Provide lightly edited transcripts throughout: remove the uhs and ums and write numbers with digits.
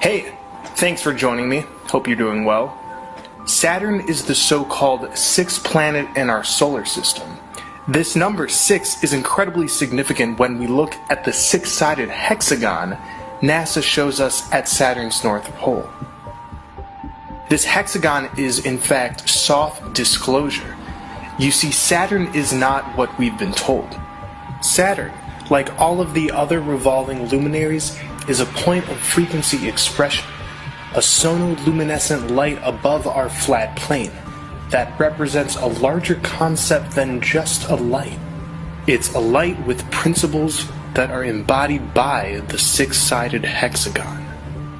Hey, thanks for joining me. Hope you're doing well. Saturn is the so-called sixth planet in our solar system. This number 6 is incredibly significant when we look at the six-sided hexagon NASA shows us at Saturn's North Pole. This hexagon is in fact soft disclosure. You see, Saturn is not what we've been told. Saturn, like all of the other revolving luminaries, is a point of frequency expression, a sonoluminescent light above our flat plane that represents a larger concept than just a light. It's a light with principles that are embodied by the six-sided hexagon.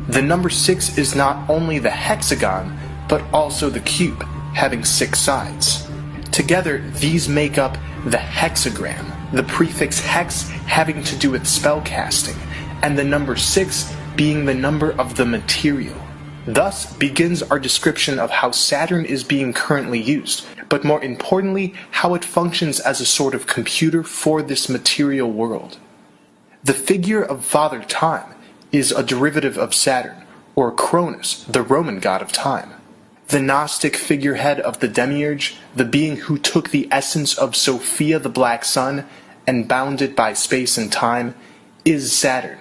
The number 6 is not only the hexagon, but also the cube, having 6 sides. Together, these make up the hexagram, the prefix hex having to do with spellcasting, and the number 6 being the number of the material. Thus begins our description of how Saturn is being currently used, but more importantly, how it functions as a sort of computer for this material world. The figure of Father Time is a derivative of Saturn, or Cronus, the Roman god of time. The Gnostic figurehead of the Demiurge, the being who took the essence of Sophia the Black Sun and bound it by space and time, is Saturn.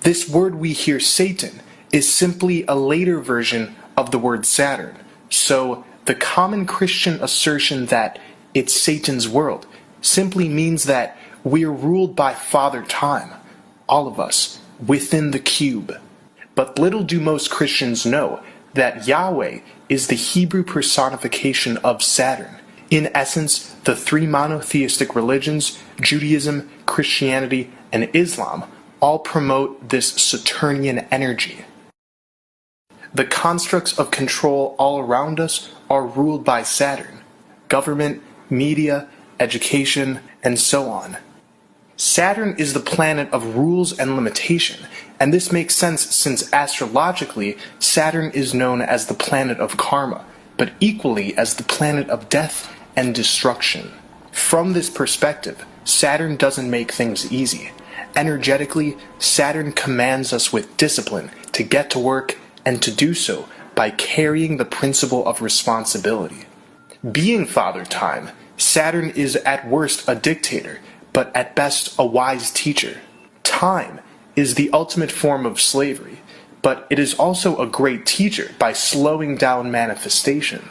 This word we hear, Satan, is simply a later version of the word Saturn. So the common Christian assertion that it's Satan's world simply means that we're ruled by Father Time, all of us, within the cube. But little do most Christians know that Yahweh is the Hebrew personification of Saturn. In essence, the three monotheistic religions, Judaism, Christianity, and Islam, all promote this Saturnian energy. The constructs of control all around us are ruled by Saturn: government, media, education, and so on. Saturn is the planet of rules and limitation, and this makes sense since astrologically, Saturn is known as the planet of karma, but equally as the planet of death and destruction. From this perspective, Saturn doesn't make things easy. Energetically, Saturn commands us with discipline to get to work and to do so by carrying the principle of responsibility. Being Father Time, Saturn is at worst a dictator, but at best a wise teacher. Time is the ultimate form of slavery, but it is also a great teacher by slowing down manifestation.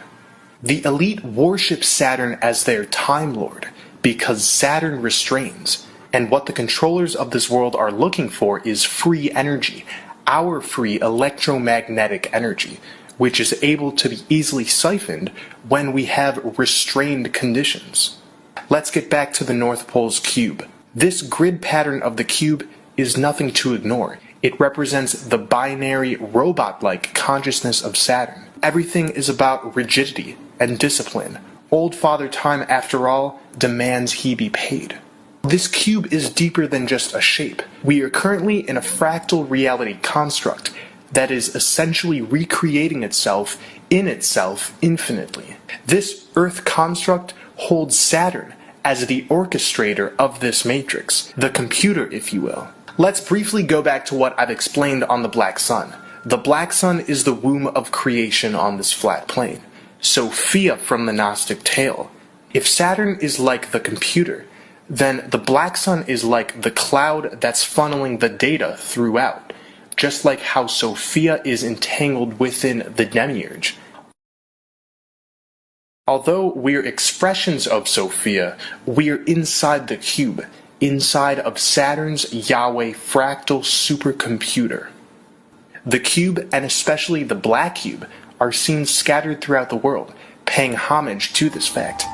The elite worship Saturn as their Time Lord because Saturn restrains. And what the controllers of this world are looking for is free energy, our free electromagnetic energy, which is able to be easily siphoned when we have restrained conditions. Let's get back to the North Pole's cube. This grid pattern of the cube is nothing to ignore. It represents the binary, robot-like consciousness of Saturn. Everything is about rigidity and discipline. Old Father Time, after all, demands he be paid. This cube is deeper than just a shape. We are currently in a fractal reality construct that is essentially recreating itself in itself infinitely. This Earth construct holds Saturn as the orchestrator of this matrix, the computer, if you will. Let's briefly go back to what I've explained on the Black Sun. The Black Sun is the womb of creation on this flat plane. Sophia from the Gnostic tale. If Saturn is like the computer, then the Black Sun is like the cloud that's funneling the data throughout, just like how Sophia is entangled within the Demiurge. Although we're expressions of Sophia, we're inside the cube, inside of Saturn's Yahweh fractal supercomputer. The cube, and especially the black cube, are seen scattered throughout the world, paying homage to this fact.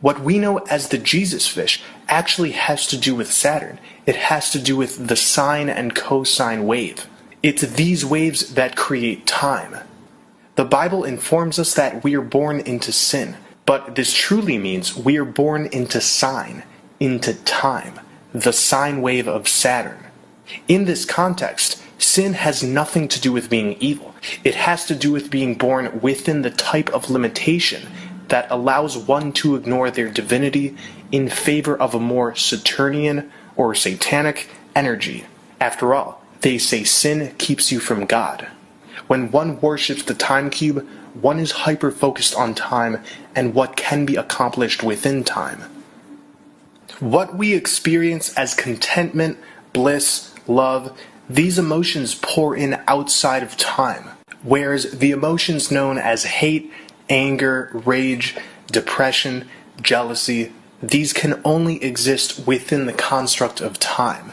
What we know as the Jesus fish actually has to do with Saturn. It has to do with the sine and cosine wave. It's these waves that create time. The Bible informs us that we are born into sin, but this truly means we are born into sine, into time, the sine wave of Saturn. In this context, sin has nothing to do with being evil. It has to do with being born within the type of limitation that allows one to ignore their divinity in favor of a more Saturnian or satanic energy. After all, they say sin keeps you from God. When one worships the time cube, one is hyper-focused on time and what can be accomplished within time. What we experience as contentment, bliss, love, these emotions pour in outside of time, whereas the emotions known as hate, anger, rage, depression, jealousy, these can only exist within the construct of time.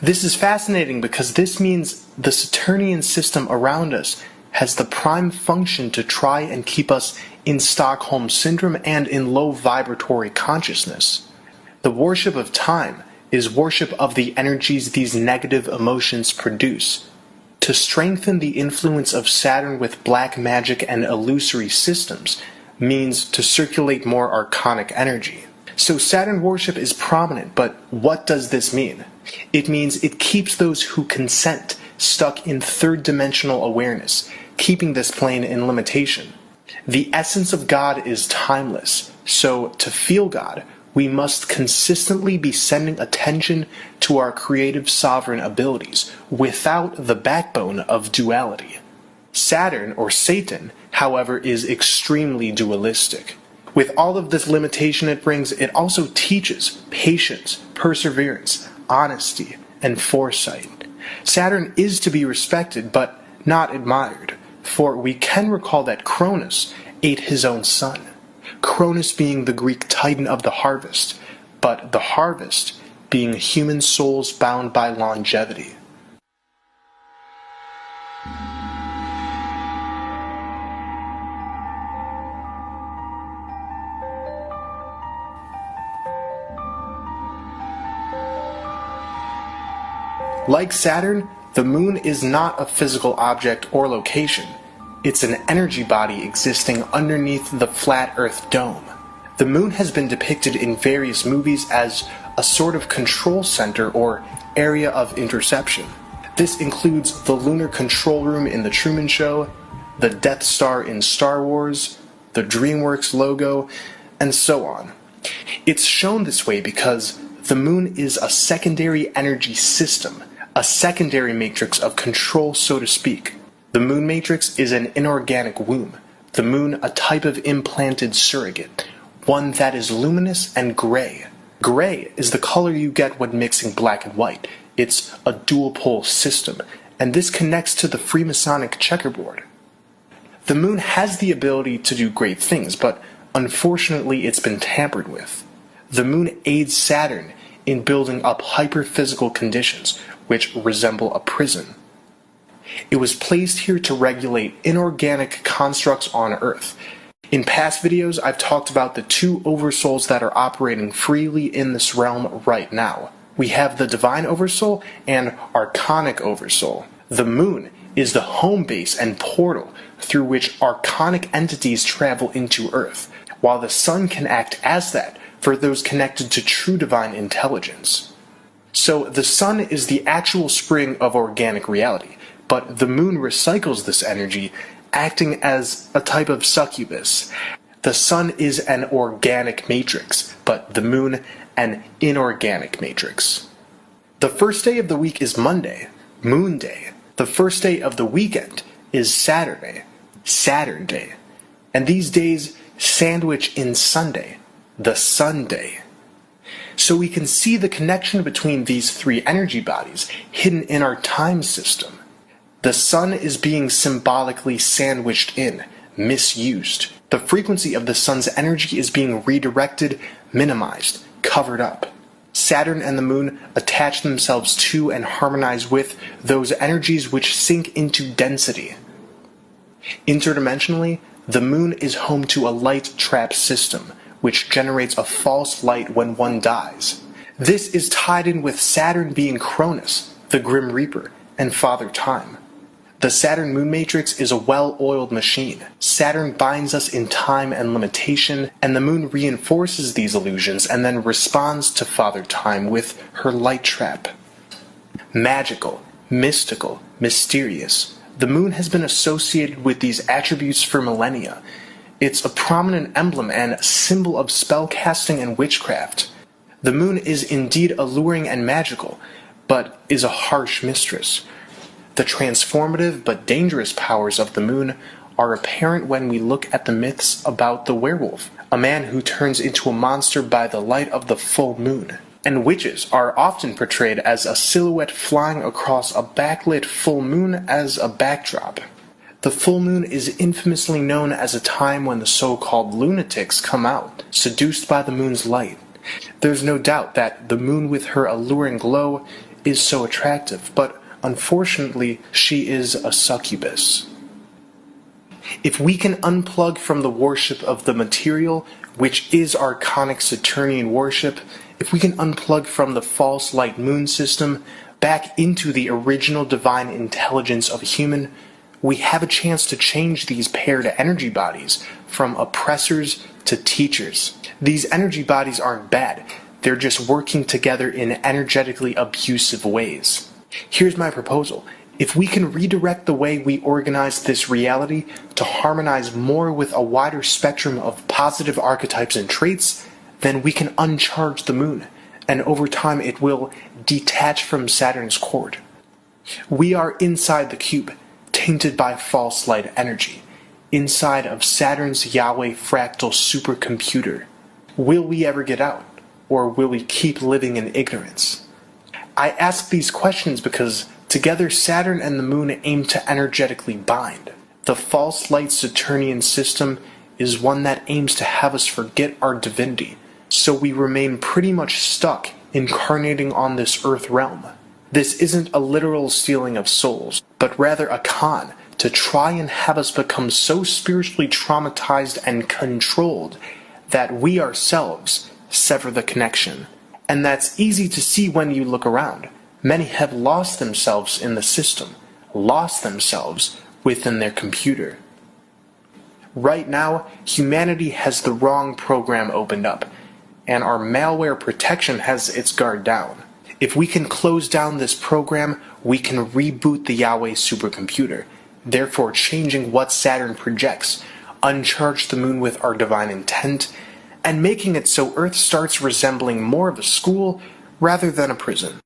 This is fascinating because this means the Saturnian system around us has the prime function to try and keep us in Stockholm Syndrome and in low vibratory consciousness. The worship of time is worship of the energies these negative emotions produce. To strengthen the influence of Saturn with black magic and illusory systems means to circulate more archonic energy. So Saturn worship is prominent, but what does this mean? It means it keeps those who consent stuck in third-dimensional awareness, keeping this plane in limitation. The essence of God is timeless, so to feel God, we must consistently be sending attention to our creative sovereign abilities without the backbone of duality. Saturn, or Satan, however, is extremely dualistic. With all of this limitation it brings, it also teaches patience, perseverance, honesty, and foresight. Saturn is to be respected, but not admired, for we can recall that Cronus ate his own son. Cronus being the Greek titan of the harvest, but the harvest being human souls bound by longevity. Like Saturn, the moon is not a physical object or location. It's an energy body existing underneath the flat Earth dome. The moon has been depicted in various movies as a sort of control center or area of interception. This includes the lunar control room in The Truman Show, the Death Star in Star Wars, the DreamWorks logo, and so on. It's shown this way because the moon is a secondary energy system, a secondary matrix of control, so to speak. The moon matrix is an inorganic womb, the moon a type of implanted surrogate, one that is luminous and gray. Gray is the color you get when mixing black and white. It's a dual-pole system, and this connects to the Freemasonic checkerboard. The moon has the ability to do great things, but unfortunately it's been tampered with. The moon aids Saturn in building up hyper-physical conditions, which resemble a prison. It was placed here to regulate inorganic constructs on Earth. In past videos, I've talked about the two oversouls that are operating freely in this realm right now. We have the Divine Oversoul and Archonic Oversoul. The moon is the home base and portal through which archonic entities travel into Earth, while the sun can act as that for those connected to true divine intelligence. So the sun is the actual spring of organic reality, but the moon recycles this energy, acting as a type of succubus. The sun is an organic matrix, but the moon an inorganic matrix. The first day of the week is Monday, Moon Day. The first day of the weekend is Saturday, Saturn Day. And these days sandwich in Sunday, the Sunday. So we can see the connection between these three energy bodies hidden in our time system. The sun is being symbolically sandwiched in, misused. The frequency of the sun's energy is being redirected, minimized, covered up. Saturn and the moon attach themselves to and harmonize with those energies which sink into density. Interdimensionally, the moon is home to a light trap system, which generates a false light when one dies. This is tied in with Saturn being Cronus, the Grim Reaper, and Father Time. The Saturn moon matrix is a well-oiled machine. Saturn binds us in time and limitation, and the moon reinforces these illusions and then responds to Father Time with her light trap. Magical, mystical, mysterious. The moon has been associated with these attributes for millennia. It's a prominent emblem and symbol of spellcasting and witchcraft. The moon is indeed alluring and magical, but is a harsh mistress. The transformative but dangerous powers of the moon are apparent when we look at the myths about the werewolf, a man who turns into a monster by the light of the full moon. And witches are often portrayed as a silhouette flying across a backlit full moon as a backdrop. The full moon is infamously known as a time when the so-called lunatics come out, seduced by the moon's light. There's no doubt that the moon with her alluring glow is so attractive, but unfortunately, she is a succubus. If we can unplug from the worship of the material, which is archonic Saturnian worship, if we can unplug from the false light moon system back into the original divine intelligence of a human, we have a chance to change these paired energy bodies from oppressors to teachers. These energy bodies aren't bad, they're just working together in energetically abusive ways. Here's my proposal. If we can redirect the way we organize this reality to harmonize more with a wider spectrum of positive archetypes and traits, then we can uncharge the moon, and over time it will detach from Saturn's cord. We are inside the cube, tainted by false light energy, inside of Saturn's Yahweh fractal supercomputer. Will we ever get out, or will we keep living in ignorance? I ask these questions because together Saturn and the moon aim to energetically bind. The false light Saturnian system is one that aims to have us forget our divinity, so we remain pretty much stuck incarnating on this earth realm. This isn't a literal stealing of souls, but rather a con to try and have us become so spiritually traumatized and controlled that we ourselves sever the connection. And that's easy to see when you look around. Many have lost themselves in the system, lost themselves within their computer. Right now, humanity has the wrong program opened up, and our malware protection has its guard down. If we can close down this program, we can reboot the Yahweh supercomputer, therefore changing what Saturn projects, uncharge the moon with our divine intent, and making it so Earth starts resembling more of a school rather than a prison.